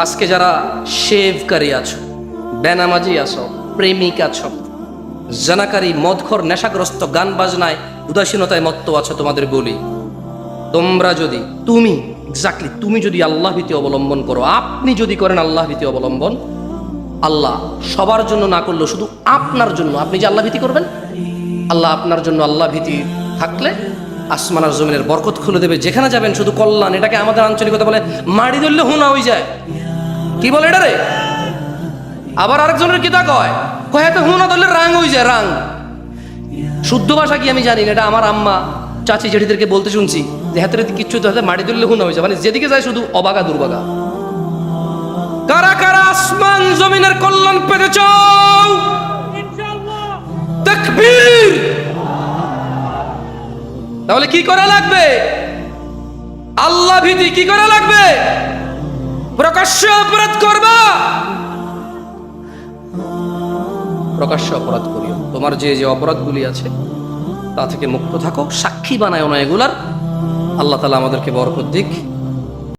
আজকে যারা শেভকারী আছো, বেনামাজি আছো, প্রেমিক আছো, জানাকারী, মদখর, নেশাগ্রস্ত, গান বাজনায় উদাসীনতায় মত্ত আছো, তোমাদের বলি, তোমরা যদি তুমি যদি আল্লাহ ভীতি অবলম্বন করো, আপনি যদি করেন আল্লাহ ভীতি অবলম্বন, আল্লাহ সবার জন্য না করলেও শুধু আপনার জন্য, আপনি যে আল্লাহ ভীতি করবেন, আল্লাহ আপনার জন্য আল্লাহ ভীতি থাকলে আসমান আর জমিনের বরকত খুলে দেবে। যেখানে যাবেন শুধু কল্যাণ। এটাকে আমাদের আঞ্চলিকতা বলে মাড়ি ধরলে হুনা হয়ে যায়। কি বলে এটা রে? আবার আরেকজনের কিতা কয় তো হুনা ধরলে রাং হয়ে যায়, রাং। শুদ্ধ ভাষা কি আমি জানি না, এটা আমার আম্মা চাচি জেঠিদেরকে বলতে শুনছি যে হাতের কিচ্ছু তো হাতে মাড়ি ধরলে হুনা হয়ে যায়, মানে যেদিকে যায় শুধু অবাগা দুর্বাগা। কারা কারা আসমান জমিনের কল্যাণ পেতে চাও? তাকবীর। তাহলে কি করা লাগবে? আল্লাহ ভীতি। কি করা লাগবে? প্রকাশ্য অপরাধ করবা, প্রকাশ্য অপরাধ করিও। তোমার যে যে অপরাধগুলি আছে তা থেকে মুক্ত থাকো, সাক্ষী বানায় না এগুলার। আল্লাহ তাআলা আমাদেরকে বরকত দিক।